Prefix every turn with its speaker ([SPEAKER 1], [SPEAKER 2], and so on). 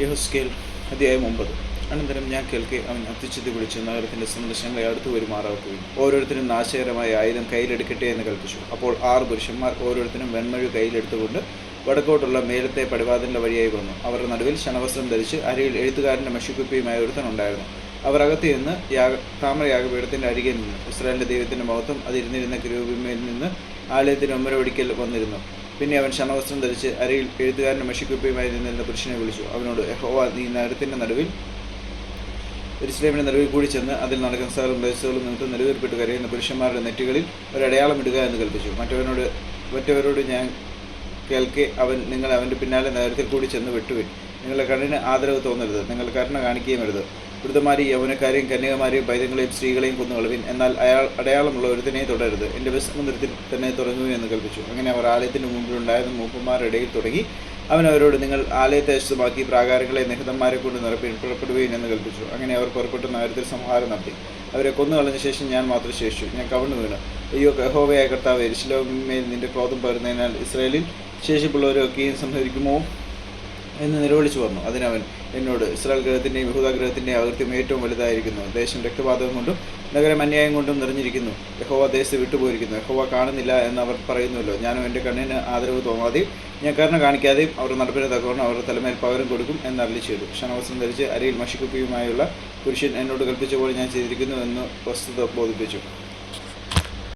[SPEAKER 1] യെഹെസ്കേൽ അധ്യായം 9. അനന്തരം ഞാൻ കേൾക്കെ അവൻ അത്യുച്ചത്തിൽ വിളിച്ച് നഗരത്തിൻ്റെ സന്ദർശനങ്ങളെ അടുത്തു വരുമാറാക്കുകയും ഓരോരുത്തരും നാശകരമായ ആയുധം കയ്യിലെടുക്കട്ടെ എന്ന് കൽപ്പിച്ചു. അപ്പോൾ 6 പുരുഷന്മാർ ഓരോരുത്തരും വെൺമഴു കയ്യിലെടുത്തുകൊണ്ട് വടക്കോട്ടുള്ള മേലത്തെ പടിവാതിലിൻ്റെ വഴിയായി വന്നു. അവരുടെ നടുവിൽ ശണവസ്ത്രം ധരിച്ച് അരയിൽ എഴുത്തുകാരൻ്റെ മഷിക്കുപ്പിയുമായ ഒരുത്തനുണ്ടായിരുന്നു. അവർ അകത്ത് നിന്ന് താമ്രയാഗപീഠത്തിൻ്റെ അരികെ നിന്നു. ഇസ്രായേലിൻ്റെ ദൈവത്തിൻ്റെ മഹത്വം അതിരുന്നിരുന്ന കിരൂബിന്മേൽ നിന്ന് ആലയത്തിന് ഉമ്മരവടിക്കൽ വന്നിരുന്നു. പിന്നെ അവൻ ശണവസ്ത്രം ധരിച്ച് അരയിൽ എഴുത്തുകാരൻ്റെ മഷിക്കുപ്പിയുമായി നിന്നിരുന്ന പുരുഷനെ വിളിച്ചു. അവനോട്, യഹോവ, നീ നഗരത്തിൻ്റെ നടുവിൽ യെരൂശലേമിൻ്റെ നടുവിൽ കൂടി ചെന്ന് അതിൽ നടക്കുന്ന സകല ദേശങ്ങളും നിമിത്തം നെടുവേർപ്പെട്ട് കരയുന്ന പുരുഷന്മാരുടെ നെറ്റുകളിൽ ഒരടയാളം ഇടുക എന്ന് കൽപ്പിച്ചു. മറ്റവരോട് ഞാൻ കേൾക്കെ അവൻ, നിങ്ങൾ അവൻ്റെ പിന്നാലെ നഗരത്തിൽ കൂടി ചെന്ന് വെട്ടുവിൻ. നിങ്ങളുടെ കണ്ണിന് ആദരവ് തോന്നരുത്, നിങ്ങൾ കരുണ കാണിക്കുകയും അരുത്. വൃദ്ധമാരെയും യൗവനക്കാരെയും കന്യകമാരെയും പൈതങ്ങളെയും സ്ത്രീകളെയും കൊന്നുകളവിൻ. എന്നാൽ അടയാളമുള്ള ഒരുത്തിനെയും തുടരുത്. എൻ്റെ വിശ്രമത്തിൽ തന്നെ തുടങ്ങുക എന്ന് കൽപ്പിച്ചു. അങ്ങനെ അവർ ആലയത്തിന് മുമ്പിലുണ്ടായിരുന്ന മൂപ്പന്മാരുടെ ഇടയിൽ തുടങ്ങി അവൻ അവരോട്, നിങ്ങൾ ആലയത്തെ അശുദ്ധമാക്കി പ്രാകാരങ്ങളെ നിഹതന്മാരെ കൊണ്ട് നിറപ്പി പുറപ്പെടുകയും എന്ന് കൽപ്പിച്ചു. അങ്ങനെ അവർ പുറപ്പെട്ട നഗരത്തിൽ സംഹാരം നടത്തി. അവരെ കൊന്നുകളഞ്ഞ ശേഷം ഞാൻ മാത്രം ശേഷിച്ചു. ഞാൻ കവിണ്ണു വീണു. അയ്യോ, യഹോവയായ കർത്താവേ, യെരൂശലേമിന്മേൽ നിന്റെ ക്രോധം പകരുന്നതിനാൽ ഇസ്രായേലിൽ ശേഷിപ്പുള്ളവരൊക്കെയും സംഹരിക്കുമോ എന്ന് നിലവിളിച്ചു വന്നു. അതിനവൻ എന്നോട്, ഇസ്രായേൽ ഗ്രഹത്തിൻ്റെയും യഹൂദ ഗ്രഹത്തിൻ്റെയും അകൃത്യം ഏറ്റവും വലുതായിരിക്കുന്നു. ദേശം രക്തപാതകം കൊണ്ടും നഗരം അന്യായം കൊണ്ടും നിറഞ്ഞിരിക്കുന്നു. യഹോവ ദേശത്ത് വിട്ടുപോയിരിക്കുന്നു. യഹോവ കാണുന്നില്ല എന്ന് അവർ പറയുന്നുവല്ലോ. ഞാനും എൻ്റെ കണ്ണിന് ആദരവ് തോന്നാതെയും ഞാൻ കരുണ കാണിക്കാതെയും അവർ നടപ്പിന് തക്കവണ്ണം അവരുടെ തലമേൽ പകരം കൊടുക്കും എന്ന് അരുളി ചെയ്തു. ശണവസ്ത്രം ധരിച്ച് അരയിൽ മഷിക്കുപ്പിയുമായുള്ള പുരുഷൻ എന്നോട് കൽപ്പിച്ച പോലെ ഞാൻ ചെയ്തിരിക്കുന്നു എന്ന് വസ്തുത ബോധിപ്പിച്ചു.